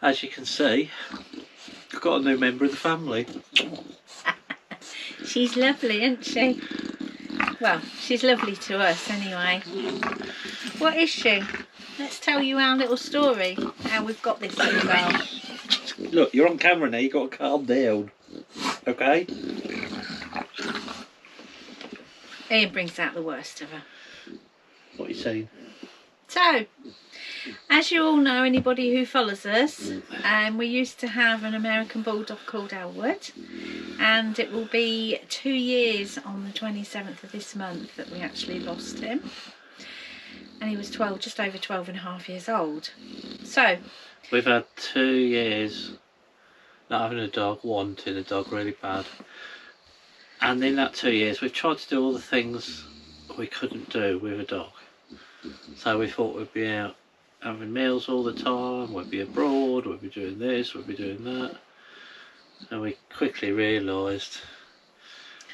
as you can see, I've got a new member of the family. She's lovely, isn't she? Well, she's lovely to us anyway. What is she? Let's tell you our little story, how we've got this little girl. Look, you're on camera now, you've got to calm down. Okay? Ian brings out the worst of her. What are you saying? So, as you all know, anybody who follows us, we used to have an American Bulldog called Elwood, and it will be 2 years on the 27th of this month that we actually lost him. And he was just over 12 and a half years old. So, we've had 2 years not having a dog, wanting a dog really bad. And in that 2 years, we've tried to do all the things we couldn't do with a dog. So we thought we'd be out having meals all the time, we'd be abroad, we'd be doing this, we'd be doing that. And we quickly realised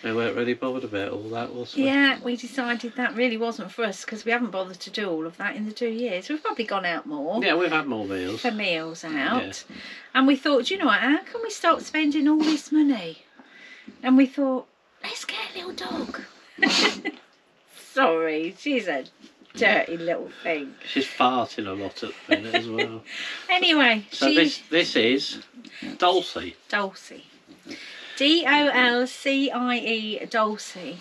we weren't really bothered about all that, was we? Yeah, we decided that really wasn't for us because we haven't bothered to do all of that in the 2 years. We've probably gone out more. Yeah, we've had more meals. For meals out. Yeah. And we thought, you know what, how can we stop spending all this money? And we thought, let's get a little dog. Sorry, she's a dirty little thing. She's farting a lot at the minute as well. Anyway, so this is Dolcie. Dolcie. D-O-L-C-I-E, Dolcie.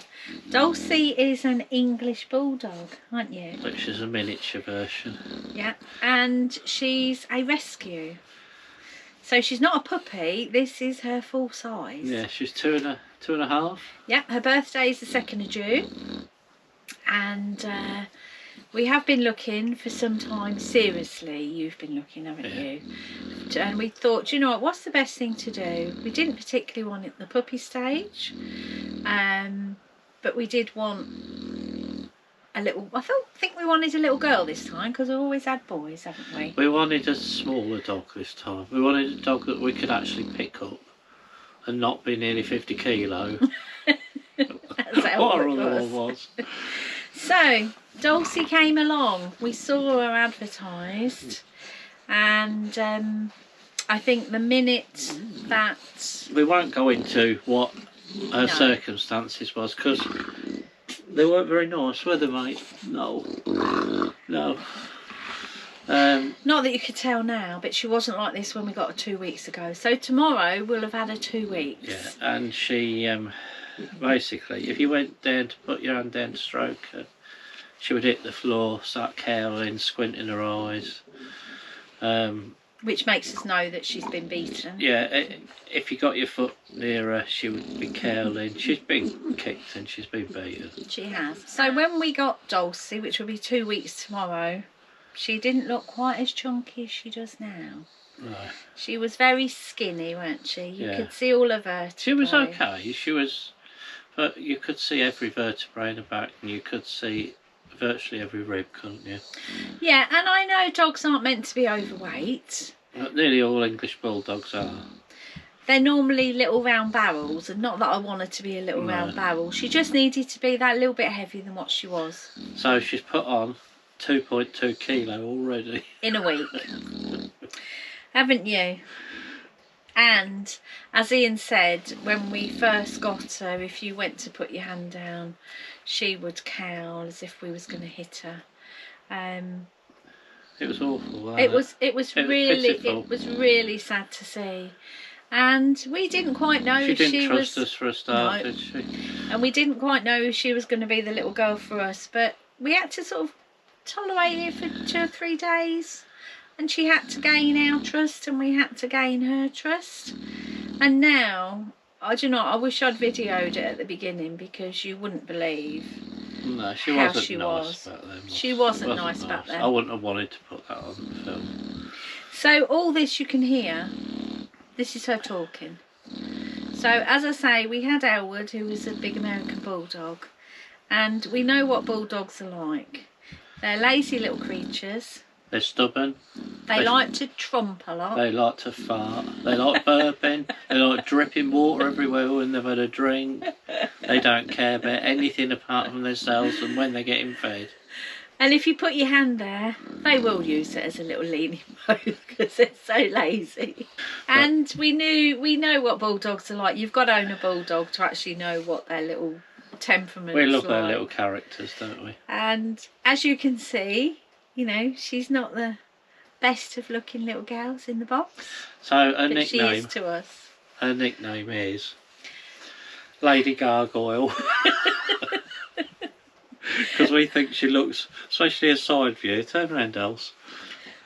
Dolcie is an English Bulldog, aren't you? Which is a miniature version. Yeah, and she's a rescue. So she's not a puppy, this is her full size. Yeah, she's two and a half. Yeah, her birthday is the 2nd of June. And we have been looking for some time, seriously, you've been looking, haven't you? And we thought, you know what, what's the best thing to do? We didn't particularly want it at the puppy stage, but we did want a little, I think we wanted a little girl this time, because we've always had boys, haven't we? We wanted a smaller dog this time. We wanted a dog that we could actually pick up and not be nearly 50 kilo. That's how what it our other was. one was. So, Dolcie came along. We saw her advertised, and I think the minute that... We won't go into what her circumstances was, because they weren't very nice, were they, mate? No. No. Not that you could tell now, but she wasn't like this when we got her 2 weeks ago. So tomorrow we'll have had her 2 weeks. Yeah, and she... basically, if you went down to put your hand down to stroke her, she would hit the floor, start cowling, squinting her eyes. Which makes us know that she's been beaten. Yeah, if you got your foot near her, she would be cowling. She's been kicked and she's been beaten. She has. So when we got Dolcie, which will be 2 weeks tomorrow, she didn't look quite as chunky as she does now. No. She was very skinny, weren't she? You could see all of her. She was okay. She was... But you could see every vertebrae in the back, and you could see virtually every rib, couldn't you? Yeah, and I know dogs aren't meant to be overweight. But nearly all English Bulldogs are. They're normally little round barrels, and not that I want her to be a little round barrel. She just needed to be that little bit heavier than what she was. So she's put on 2.2 kilo already. In a week. Haven't you? And as Ian said, when we first got her, if you went to put your hand down, she would cowl as if we was going to hit her. It was awful. It was really sad to see. And we didn't quite know she didn't trust us for a start, did she? And we didn't quite know if she was going to be the little girl for us, but we had to sort of tolerate it for 2 or 3 days. And she had to gain our trust, and we had to gain her trust. And now, I don't know, I wish I'd videoed it at the beginning, because you wouldn't believe she wasn't nice back then. She wasn't nice back then. I wouldn't have wanted to put that on the film. So all this you can hear, this is her talking. So as I say, we had Elwood, who was a big American Bulldog, and we know what Bulldogs are like. They're lazy little creatures. They're stubborn. They like to tromp a lot. They like to fart. They like burping. They like dripping water everywhere when they've had a drink. They don't care about anything apart from themselves and when they're getting fed. And if you put your hand there, they will use it as a little leaning post because they're so lazy. And we know what bulldogs are like. You've got to own a bulldog to actually know what their little temperament is like. We love their little characters, don't we? And as you can see, you know, she's not the best of looking little girls in the box. So but she is to us. Her nickname is Lady Gargoyle. Because we think she looks, especially a side view, turn around else.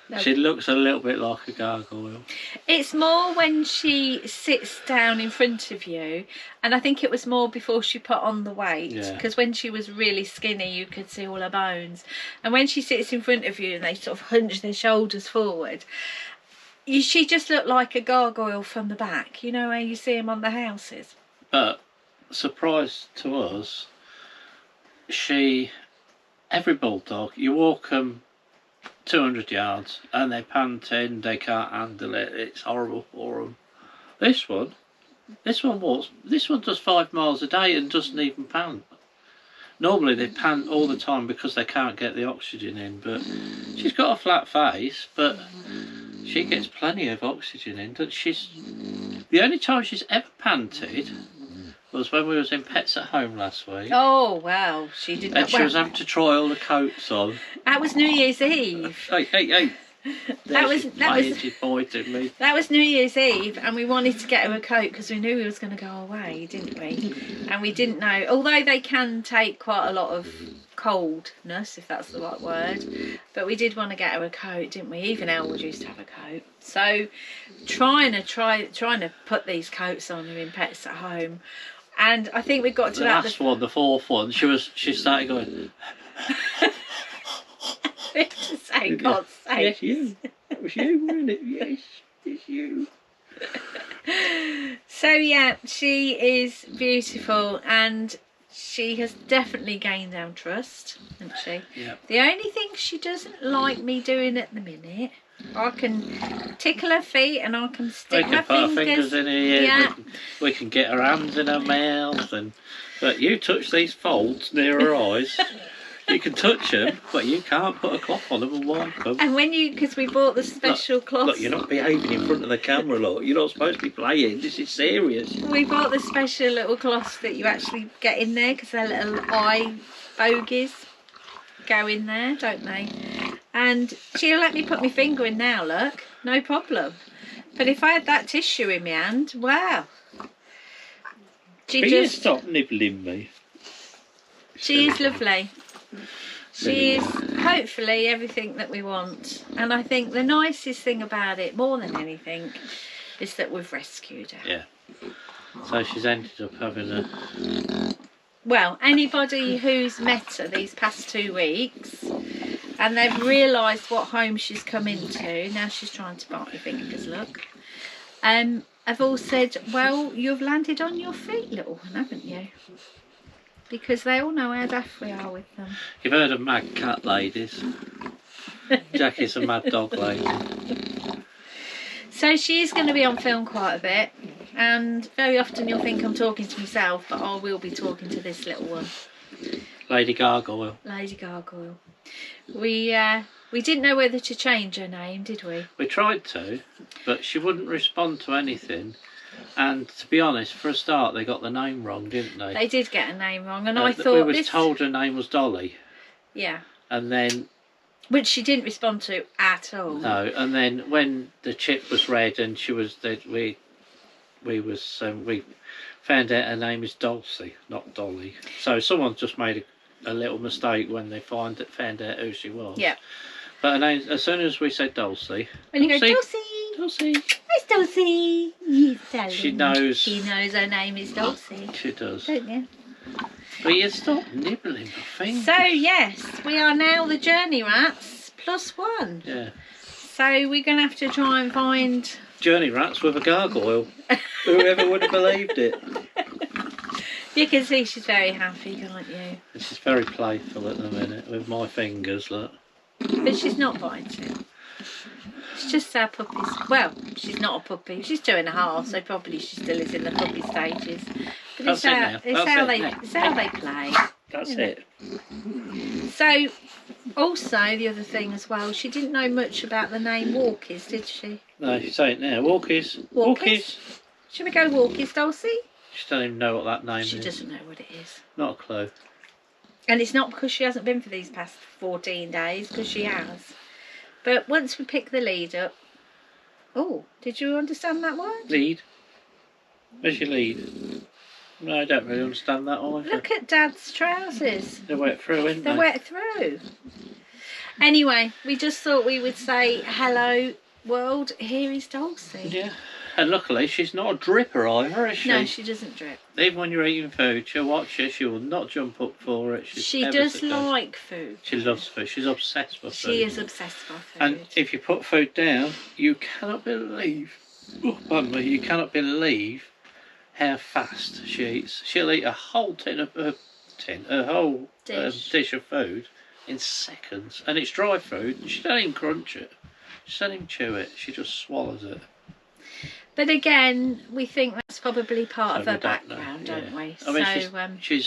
No. She looks a little bit like a gargoyle. It's more when she sits down in front of you, and I think it was more before she put on the weight, because when she was really skinny you could see all her bones, and when she sits in front of you and they sort of hunch their shoulders forward, she just looked like a gargoyle from the back, you know, where you see them on the houses. But surprise to us, every bulldog, you walk them 200 yards and they're panting, they can't handle it, it's horrible for them. This one does 5 miles a day and doesn't even pant. Normally they pant all the time because they can't get the oxygen in, but she's got a flat face, but she gets plenty of oxygen in. The only time she's ever panted was when we was in Pets at Home last week. Oh wow, she did. And she was having to try all the coats on. That was New Year's Eve. Hey. That was New Year's Eve, and we wanted to get her a coat because we knew we was going to go away, didn't we? And we didn't know, although they can take quite a lot of coldness, if that's the right word, but we did want to get her a coat, didn't we? Even Elwood used to have a coat. So trying to put these coats on her in Pets at Home, and I think we got to the fourth one. She started going. To say God's sake. Yes, you. That was you, wasn't it? Yes, it's you. So yeah, she is beautiful, and she has definitely gained our trust, hasn't she? Yeah. The only thing she doesn't like me doing at the minute, I can tickle her feet and I can stick my put fingers. Our fingers in her ear. Yeah. We can get her hands in her mouth, but you touch these folds near her eyes. You can touch them, but you can't put a cloth on them and wipe them. And because we bought the special cloth. Look, you're not behaving in front of the camera, look. You're not supposed to be playing. This is serious. We bought the special little cloths that you actually get in there because they're little eye bogies go in there, don't they? And she'll let me put my finger in now, look. No problem. But if I had that tissue in my hand, wow. Stop nibbling me. She is lovely. She is hopefully everything that we want, and I think the nicest thing about it, more than anything, is that we've rescued her. Yeah. So she's ended up having a... Well, anybody who's met her these past 2 weeks and they've realised what home she's come into, now she's trying to bite my fingers, look, have all said, well, you've landed on your feet, little one, haven't you? Because they all know how daft we are with them. You've heard of mad cat ladies. Jackie's a mad dog lady. So she is going to be on film quite a bit, and very often you'll think I'm talking to myself, but I will be talking to this little one. Lady Gargoyle. Lady Gargoyle. We didn't know whether to change her name, did we? We tried to, but she wouldn't respond to anything. And to be honest, for a start, they got the name wrong, didn't they? They did get a name wrong, and I thought we was told her name was Dolly. Yeah. And then... Which she didn't respond to at all. No, and then when the chip was read and she was... we found out her name is Dolcie, not Dolly. So someone just made a little mistake when they found out who she was. Yeah. But her name, as soon as we said Dolcie... And you go, Dolcie! Dolcie. It's Dolcie. Yes, darling. She knows. She knows her name is Dolcie. She does. Don't you? But you stop nibbling my fingers. So yes, we are now the journey rats +1. Yeah. So we're going to have to try and find... Journey rats with a gargoyle. Whoever would have believed it. You can see she's very happy, can't you? And she's very playful at the minute with my fingers, look. But she's not biting. It's just our puppies. Well, she's not a puppy. She's 2.5, so probably she still is in the puppy stages. But it's how they play. That's it. So Also, the other thing as well, she didn't know much about the name Walkies, did she? No, she's saying it now. Walkies. Walkies. Should we go Walkies, Dolcie? She doesn't even know what that name is. She doesn't know what it is. Not a clue. And it's not because she hasn't been for these past 14 days, because she has. But once we pick the lead up... Oh, did you understand that word? Lead? Where's your lead? No, I don't really understand that either. Look at Dad's trousers. They're wet through, aren't they? They're wet through. Anyway, we just thought we would say, hello, world, here is Dolcie. Yeah. And luckily, she's not a dripper either, is she? No, she doesn't drip. Even when you're eating food, she'll watch you. She will not jump up for it. She does like food. She loves food. She's obsessed with food. She is obsessed with food. And if you put food down, you cannot believe, you cannot believe how fast she eats. She'll eat a whole whole dish of food in seconds. And it's dry food. She don't even crunch it. She don't even chew it. She just swallows it. But again, we think that's probably part of her background, don't we? I mean,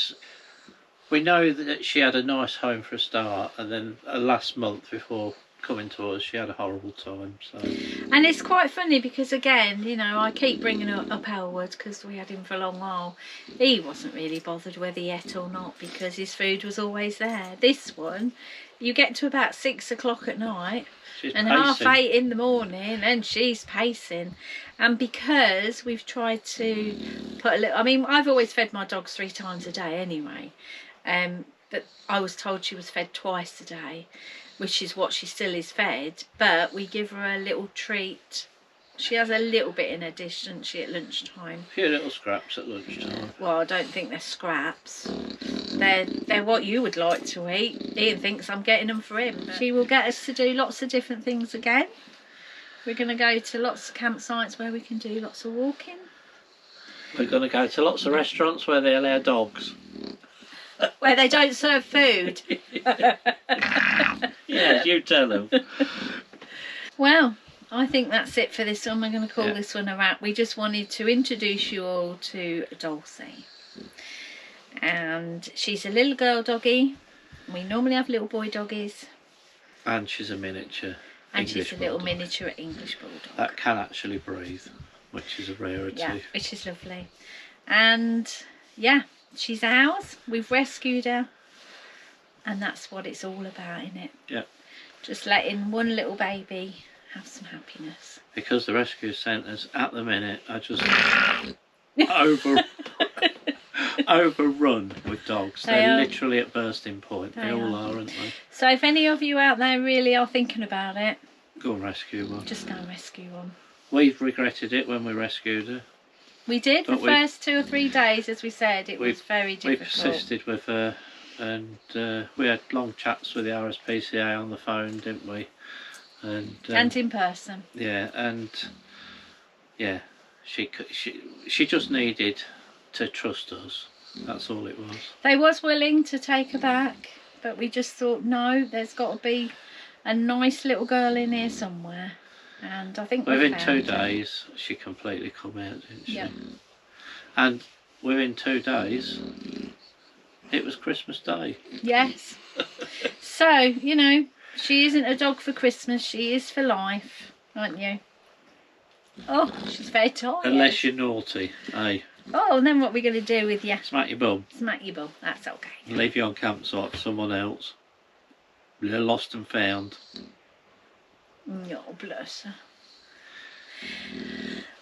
we know that she had a nice home for a start, and then last month before coming to us, she had a horrible time. So. And it's quite funny because, again, you know, I keep bringing up Elwood because we had him for a long while. He wasn't really bothered whether he ate or not because his food was always there. This one, you get to about 6 o'clock at night. She's and pacing. 8:30 in the morning, and she's pacing. And because we've tried to put a little... I mean, I've always fed my dogs 3 times a day anyway. But I was told she was fed twice a day, which is what she still is fed. But we give her a little treat. She has a little bit in her dish, doesn't she, at lunchtime? A few little scraps at lunchtime. Well, I don't think they're scraps. They're what you would like to eat. Ian thinks I'm getting them for him. But she will get us to do lots of different things again. We're going to go to lots of campsites where we can do lots of walking. We're going to go to lots of restaurants where they allow dogs. Where they don't serve food. Yes, you tell them. Well, I think that's it for this one. We're going to call this one a wrap. We just wanted to introduce you all to Dolcie. And she's a little girl doggy. We normally have little boy doggies. And she's a miniature And English she's a little Bulldog. miniature English Bulldog. That can actually breathe, which is a rarity. Yeah, which is lovely. And yeah, she's ours. We've rescued her. And that's what it's all about, isn't it? Yeah. Just letting one little baby have some happiness. Because the rescue centres at the minute are just overrun with dogs. They're literally at bursting point. They all are, aren't they? So if any of you out there really are thinking about it, go and rescue one. Just go and rescue one. We've regretted it when we rescued her. We did. The first 2 or 3 days, as we said, it was very difficult. We persisted with her, and we had long chats with the RSPCA on the phone, didn't we? And in person. Yeah, and yeah, she just needed to trust us. That's all it was. They was willing to take her back, but we just thought, no, there's got to be a nice little girl in here somewhere. And I think within 2 days, she completely come out, didn't she? Yeah. And within 2 days, it was Christmas Day. Yes. So, you know, she isn't a dog for Christmas, she is for life, aren't you? Oh, she's very tired. Unless you're naughty, eh? Oh, and then what are we going to do with you? Smack your bum. Smack your bum, that's okay. Leave you on campsite for someone else. You're lost and found. Oh, bless her.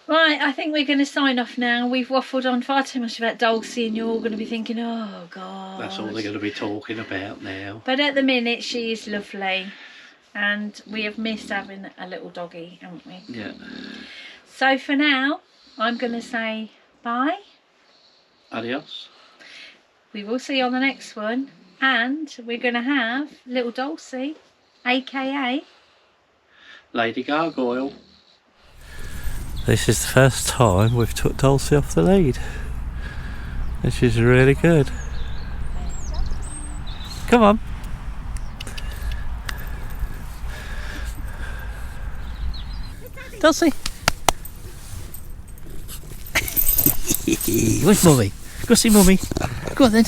Right, I think we're going to sign off now. We've waffled on far too much about Dolcie, and you're all going to be thinking, oh, God. That's all they're going to be talking about now. But at the minute, she is lovely. And we have missed having a little doggy, haven't we? Yeah. So for now, I'm going to say bye. Adios. We will see you on the next one. And we're going to have little Dolcie, a.k.a. Lady Gargoyle. This is the first time we've took Dolcie off the lead. And she's really good. Come on. Dolcie. Where's Mummy? Go see Mummy. Go on then.